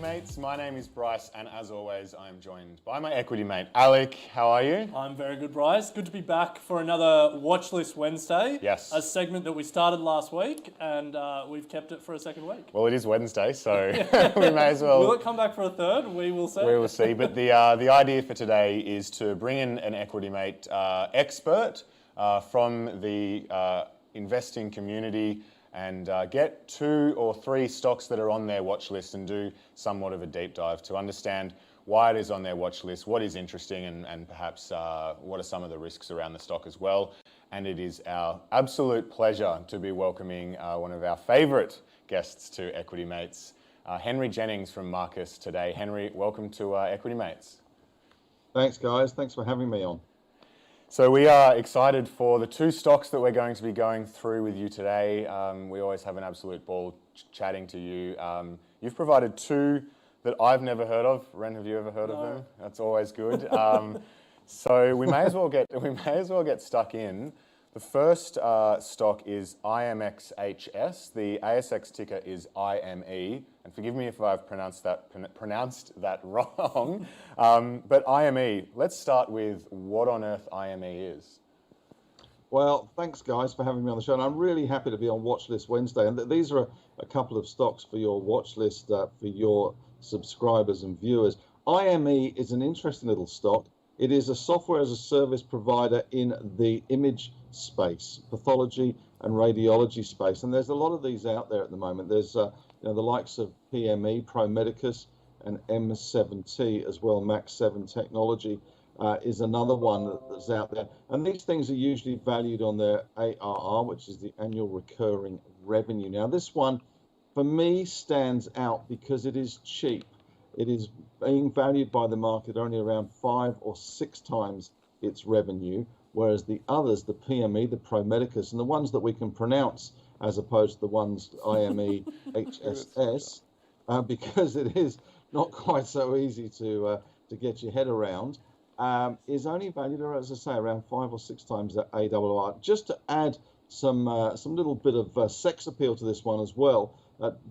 Mates. My name is Bryce, and as always, I'm joined by my equity mate, Alec. How are you? I'm very good, Bryce. Good to be back for another Watchlist Wednesday. Yes. A segment that we started last week, and we've kept it for a second week. Well, it is Wednesday, so we may as well. Will it come back for a third? We will see. We will see. But the idea for today is to bring in an equity mate expert from the investing community and get 2 or 3 stocks that are on their watch list and do somewhat of a deep dive to understand why it is on their watch list, what is interesting, and perhaps what are some of the risks around the stock as well. And it is our absolute pleasure to be welcoming one of our favourite guests to Equity Mates, Henry Jennings from Marcus today. Henry, welcome to Equity Mates. Thanks, guys. Thanks for having me on. So we are excited for the 2 stocks that we're going to be going through with you today. We always have an absolute ball chatting to you. You've provided 2 that I've never heard of. Ren, have you ever heard of them? That's always good. So we may as well get stuck in. The first stock is IMXHS. The ASX ticker is IME. And forgive me if I've pronounced that wrong. But IME, let's start with what on earth IME is. Well, thanks, guys, for having me on the show. And I'm really happy to be on Watchlist Wednesday. And these are a couple of stocks for your watch list for your subscribers and viewers. IME is an interesting little stock. It is a software as a service provider in the image space, pathology and radiology space. And there's a lot of these out there at the moment. There's the likes of PME, Pro Medicus, and M7T as well. Max 7 Technology is another one that's out there. And these things are usually valued on their ARR, which is the annual recurring revenue. Now, this one, for me, stands out because it is cheap. It is being valued by the market only around 5 or 6 times its revenue, whereas the others, the PME, the Pro Medicus, and the ones that we can pronounce as opposed to the ones IMEHSS, because it is not quite so easy to get your head around, is only valued, as I say, around 5 or 6 times that ARR. Just to add some little bit of sex appeal to this one as well,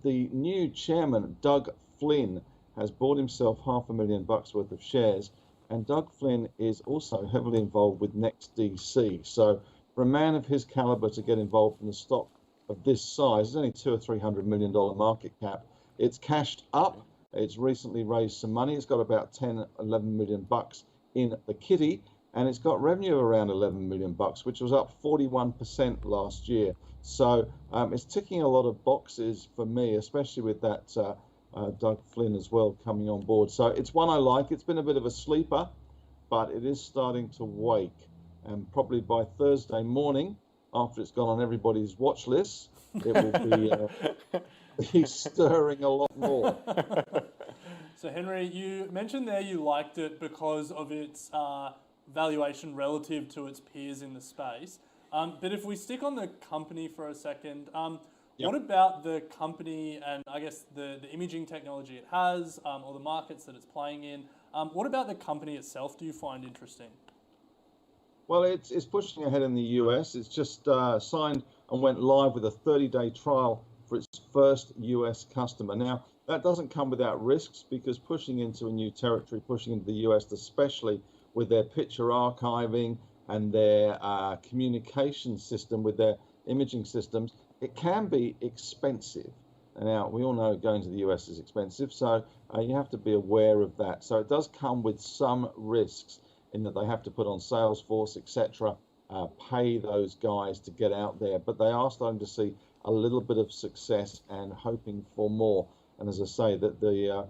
the new chairman, Doug Flynn, has bought himself $500,000 worth of shares, and Doug Flynn is also heavily involved with NextDC. So for a man of his caliber to get involved in a stock of this size, it's only $200 or $300 million market cap. It's cashed up. It's recently raised some money. It's got about 10, 11 million bucks in the kitty, and it's got revenue around 11 million bucks, which was up 41% last year. So it's ticking a lot of boxes for me, especially with that Doug Flynn as well coming on board. So it's one I like. It's been a bit of a sleeper, but it is starting to wake. And probably by Thursday morning, after it's gone on everybody's watch list, it will be stirring a lot more. So Henry, you mentioned there you liked it because of its valuation relative to its peers in the space. But if we stick on the company for a second, Yep. What about the company and I guess the imaging technology it has, or the markets that it's playing in? What about the company itself do you find interesting? Well, it's pushing ahead in the US. It's just signed and went live with a 30-day trial for its first US customer. Now, that doesn't come without risks, because pushing into a new territory, pushing into the US, especially with their picture archiving and their communication system with their imaging systems, it can be expensive. Now, we all know going to the US is expensive, so you have to be aware of that. So it does come with some risks in that they have to put on Salesforce, etc., pay those guys to get out there. But they are starting to see a little bit of success and hoping for more. And as I say, that the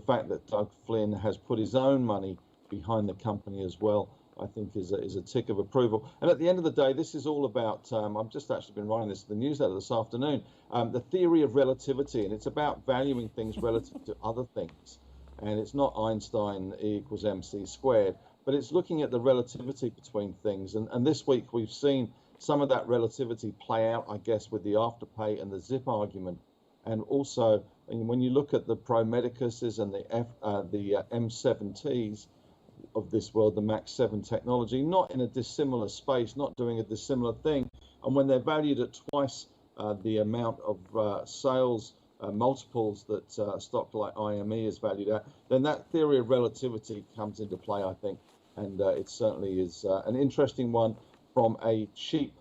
fact that Doug Flynn has put his own money behind the company as well, I think is a tick of approval. And at the end of the day, this is all about, I've just actually been writing this in the newsletter this afternoon, the theory of relativity, and it's about valuing things relative to other things. And it's not Einstein equals MC squared, but it's looking at the relativity between things. And this week we've seen some of that relativity play out, I guess, with the Afterpay and the Zip argument. And also, when you look at the Pro Medicuses and the M7Ts, of this world, the Max 7 technology, not in a dissimilar space, not doing a dissimilar thing. And when they're valued at twice the amount of sales multiples that a stock like IME is valued at, then that theory of relativity comes into play, I think. And it certainly is an interesting one from a cheap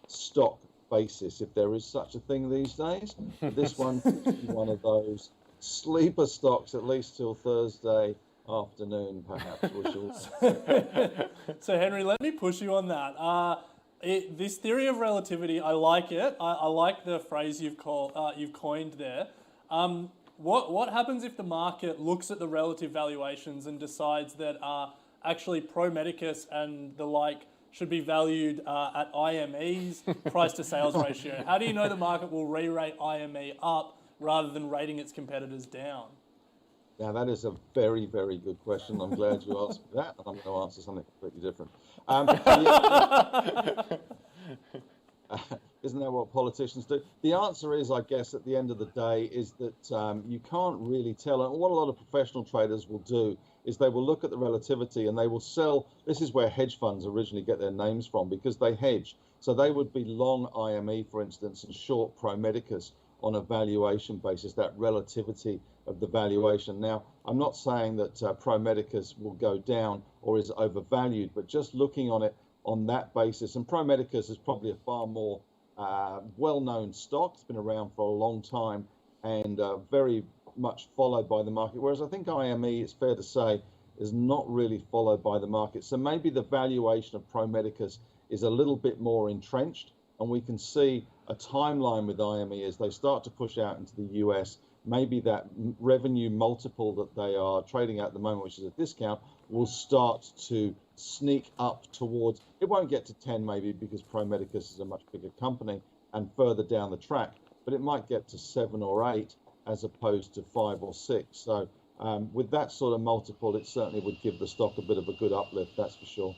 stock basis, if there is such a thing these days. This one could be one of those sleeper stocks, at least till Thursday afternoon, perhaps. We shall see. So Henry, let me push you on that. This theory of relativity, I like it. I like the phrase you've coined there. What happens if the market looks at the relative valuations and decides that actually Pro Medicus and the like should be valued at IME's price to sales ratio? How do you know the market will re-rate IME up rather than rating its competitors down? Now, that is a very, very good question. I'm glad you asked me that, and I'm going to answer something completely different. Isn't that what politicians do? The answer is, I guess, at the end of the day, is that you can't really tell. And what a lot of professional traders will do is they will look at the relativity and they will sell. This is where hedge funds originally get their names from, because they hedge. So they would be long IME, for instance, and short Pro Medicus on a valuation basis, that relativity of the valuation. Now, I'm not saying that Pro Medicus will go down or is overvalued, but just looking on it on that basis, and Pro Medicus is probably a far more well-known stock. It's been around for a long time and very much followed by the market, whereas I think IME, it's fair to say, is not really followed by the market. So maybe the valuation of Pro Medicus is a little bit more entrenched, and we can see a timeline with IME as they start to push out into the US. Maybe that revenue multiple that they are trading at the moment, which is a discount, will start to sneak up towards, it won't get to 10 maybe because Pro Medicus is a much bigger company and further down the track, but it might get to 7 or 8 as opposed to 5 or 6. So with that sort of multiple, it certainly would give the stock a bit of a good uplift, that's for sure.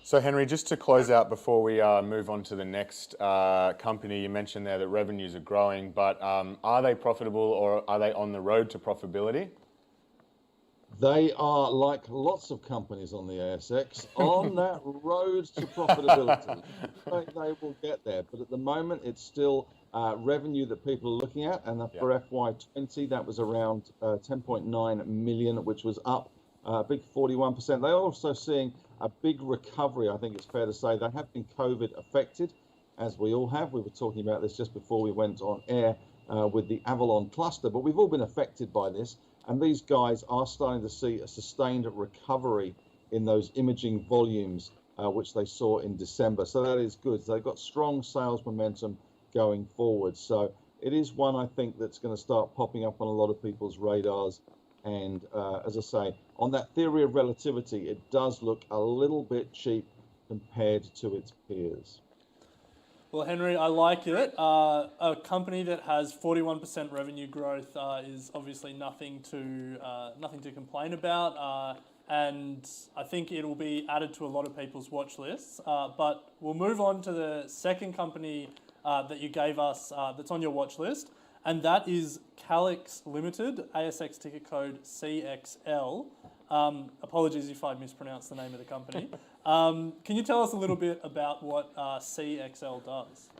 So Henry, just to close out before we move on to the next company, you mentioned there that revenues are growing, but are they profitable or are they on the road to profitability? They are, like lots of companies on the ASX, on that road to profitability. They will get there, but at the moment it's still revenue that people are looking at, and for FY20 that was around 10.9 million, which was up a big 41%. They're also seeing a big recovery, I think it's fair to say. They have been COVID affected, as we all have. We were talking about this just before we went on air with the Avalon cluster, but we've all been affected by this. And these guys are starting to see a sustained recovery in those imaging volumes, which they saw in December. So that is good. So they've got strong sales momentum going forward. So it is one, I think, that's going to start popping up on a lot of people's radars. And as I say, on that theory of relativity, it does look a little bit cheap compared to its peers. Well, Henry, I like it. A company that has 41% revenue growth is obviously nothing to complain about, and I think it will be added to a lot of people's watch lists. But we'll move on to the second company that you gave us that's on your watch list, and that is Calyx Limited, ASX ticker code CXL. Apologies if I mispronounced the name of the company. Can you tell us a little bit about what CXL does?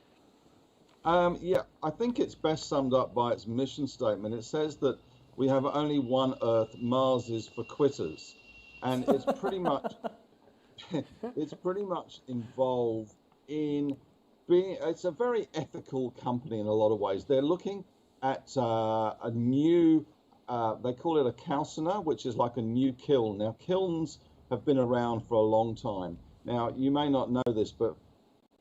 Yeah, I think it's best summed up by its mission statement. It says that we have only one Earth, Mars is for quitters, and it's pretty much involved in being. It's a very ethical company in a lot of ways. They're looking at a new. They call it a calciner, which is like a new kiln. Now, kilns have been around for a long time. Now, you may not know this, but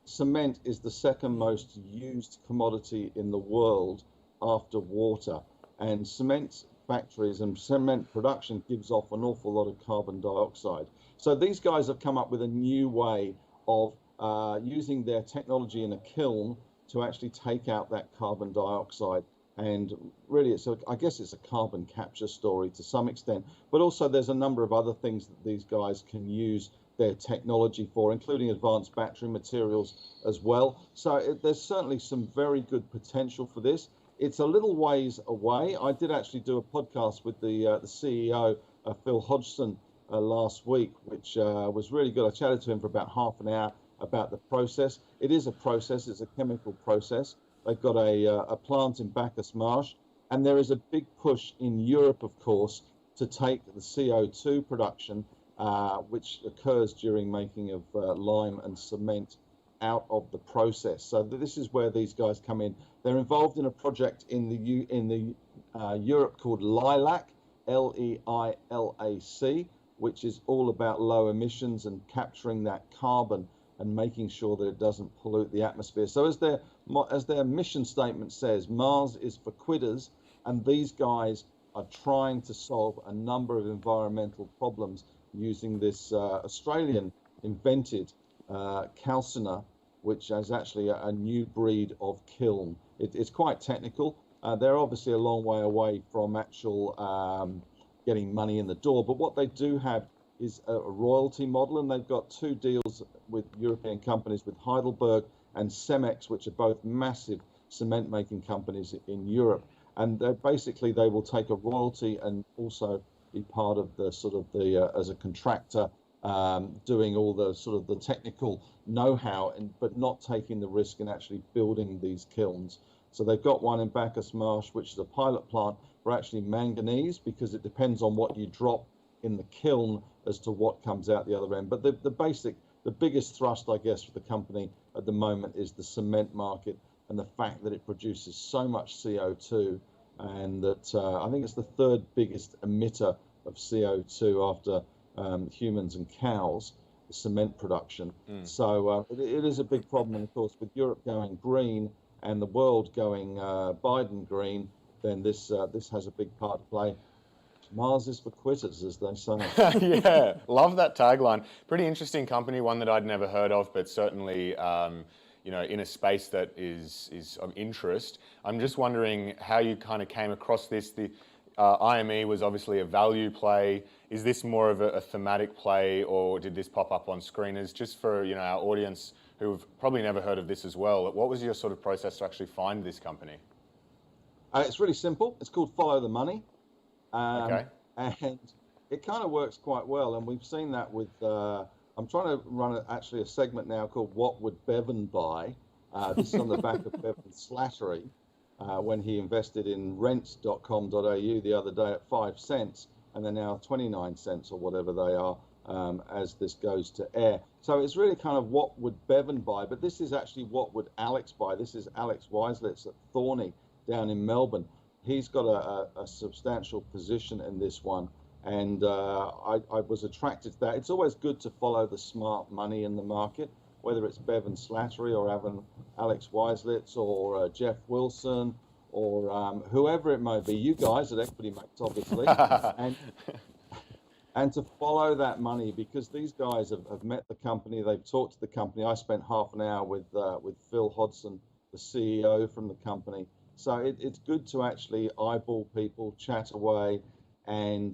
cement is the second most used commodity in the world after water. And cement factories and cement production gives off an awful lot of carbon dioxide. So these guys have come up with a new way of using their technology in a kiln to actually take out that carbon dioxide. And really, I guess it's a carbon capture story to some extent, but also there's a number of other things that these guys can use their technology for, including advanced battery materials as well. So there's certainly some very good potential for this. It's a little ways away. I did actually do a podcast with the CEO, Phil Hodgson, last week, which was really good. I chatted to him for about half an hour about the process. It is a process, it's a chemical process. They've got a plant in Bacchus Marsh, and there is a big push in Europe, of course, to take the CO2 production, which occurs during making of lime and cement, out of the process. So this is where these guys come in. They're involved in a project in the Europe called LILAC, LEILAC, which is all about low emissions and capturing that carbon and making sure that it doesn't pollute the atmosphere. So as their mission statement says, Mars is for quitters, and these guys are trying to solve a number of environmental problems using this Australian invented calciner, which is actually a new breed of kiln. It's quite technical. They're obviously a long way away from actual getting money in the door, but what they do have is a royalty model, and they've got 2 deals with European companies, with Heidelberg and Cemex, which are both massive cement making companies in Europe. And basically they will take a royalty and also be part of the sort of the as a contractor, doing all the sort of the technical know-how, but not taking the risk in actually building these kilns. So they've got one in Bacchus Marsh, which is a pilot plant for actually manganese, because it depends on what you drop in the kiln as to what comes out the other end. But the biggest thrust, I guess, for the company at the moment is the cement market, and the fact that it produces so much CO2, and that I think it's the 3rd biggest emitter of CO2 after humans and cows, the cement production. So it is a big problem, and of course with Europe going green and the world going Biden green, then this has a big part to play. Mars is for quitters, as they say. Yeah, love that tagline. Pretty interesting company, one that I'd never heard of, but certainly in a space that is of interest. I'm just wondering how you kind of came across this. The IME was obviously a value play. Is this more of a thematic play, or did this pop up on screeners? Just for our audience who've probably never heard of this as well, what was your sort of process to actually find this company? It's really simple. It's called Follow the Money. Okay. And it kind of works quite well. And we've seen that with, I'm trying to run actually a segment now called What Would Bevan Buy? This is on the back of Bevan Slattery, when he invested in rents.com.au the other day at 5 cents, and they're now 29 cents or whatever they are, as this goes to air. So it's really kind of what would Bevan buy, but this is actually what would Alex buy. This is Alex Weislitz at Thorney down in Melbourne. He's got a substantial position in this one, and I was attracted to that. It's always good to follow the smart money in the market, whether it's Bevan Slattery or Alex Weislitz or Jeff Wilson or whoever it may be. You guys at Equity Mates, obviously, and to follow that money, because these guys have met the company, they've talked to the company. I spent half an hour with Phil Hodson, the CEO from the company. So it's good to actually eyeball people, chat away, and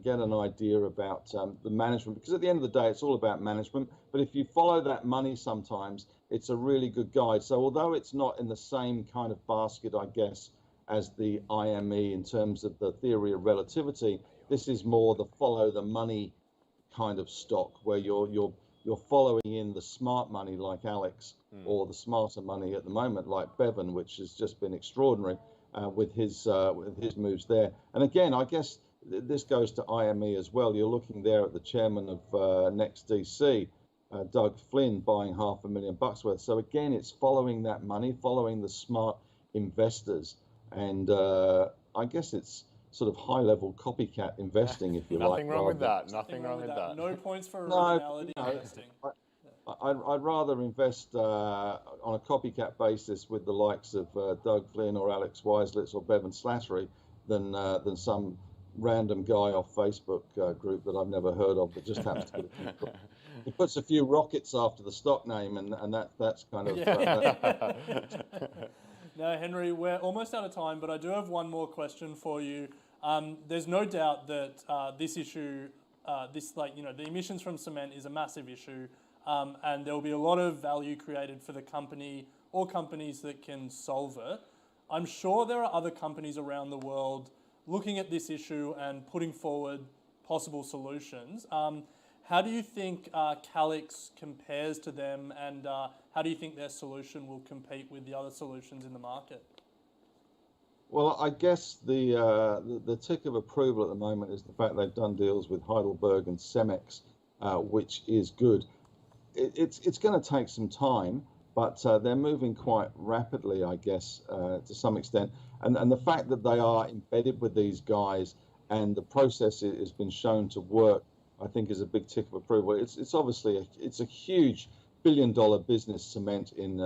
get an idea about the management, because at the end of the day, it's all about management. But if you follow that money, sometimes it's a really good guide. So although it's not in the same kind of basket, I guess, as the IME in terms of the theory of relativity, this is more the follow the money kind of stock, where you're following in the smart money like Alex, or the smarter money at the moment like Bevan, which has just been extraordinary with his moves there. And again, I guess this goes to IME as well. You're looking there at the chairman of NextDC, Doug Flynn, buying $500,000 worth. So again, it's following that money, following the smart investors, and I guess it's sort of high-level copycat investing, if you like. Nothing wrong with that. Nothing wrong with that. No points for originality investing. I'd rather invest on a copycat basis with the likes of Doug Flynn or Alex Weislitz or Bevan Slattery than some random guy off Facebook group that I've never heard of that just happens to be. He puts a few rockets after the stock name, and that's kind of. No, Henry, we're almost out of time, but I do have one more question for you. There's no doubt that this issue, the emissions from cement is a massive issue, and there will be a lot of value created for the company or companies that can solve it. I'm sure there are other companies around the world looking at this issue and putting forward possible solutions. How do you think Calyx compares to them, and how do you think their solution will compete with the other solutions in the market? Well, I guess the tick of approval at the moment is the fact they've done deals with Heidelberg and Cemex, which is good. It's going to take some time, but they're moving quite rapidly, I guess, to some extent. And the fact that they are embedded with these guys and the process has been shown to work, I think, is a big tick of approval. It's obviously it's a huge billion-dollar business, cement in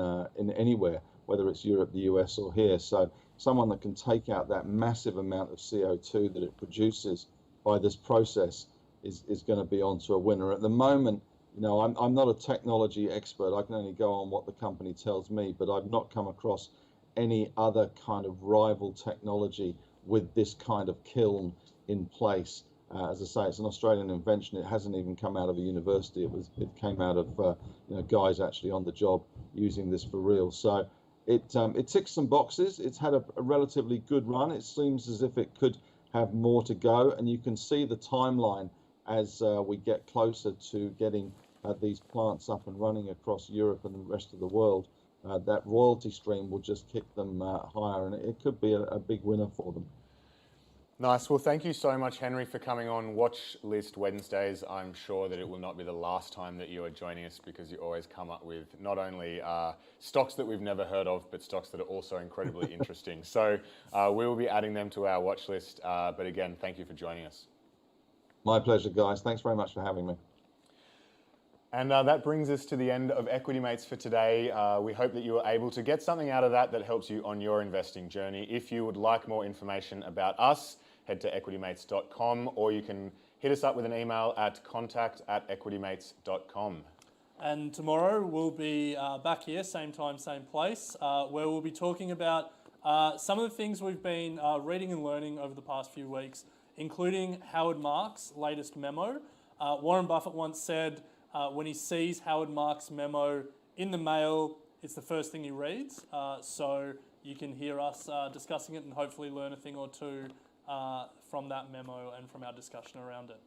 anywhere, whether it's Europe, the US, or here. So someone that can take out that massive amount of CO2 that it produces by this process is going to be onto a winner. At the moment, you know, I'm not a technology expert. I can only go on what the company tells me, but I've not come across any other kind of rival technology with this kind of kiln in place. As I say, it's an Australian invention. It hasn't even come out of a university. It came out of you know, guys actually on the job using this for real. So it ticks some boxes. It's had a relatively good run. It seems as if it could have more to go, and you can see the timeline as we get closer to getting these plants up and running across Europe and the rest of the world. That royalty stream will just kick them higher, and it could be a big winner for them. Nice. Well, thank you so much, Henry, for coming on Watchlist Wednesdays. I'm sure that it will not be the last time that you are joining us, because you always come up with not only stocks that we've never heard of, but stocks that are also incredibly interesting. So we will be adding them to our watch list. But again, thank you for joining us. My pleasure, guys. Thanks very much for having me. And that brings us to the end of Equity Mates for today. We hope that you were able to get something out of that helps you on your investing journey. If you would like more information about us, head to equitymates.com, or you can hit us up with an email at contact@equitymates.com. And tomorrow we'll be back here, same time, same place, where we'll be talking about some of the things we've been reading and learning over the past few weeks, including Howard Marks' latest memo. Warren Buffett once said when he sees Howard Marks' memo in the mail, it's the first thing he reads. So you can hear us discussing it and hopefully learn a thing or two from that memo and from our discussion around it.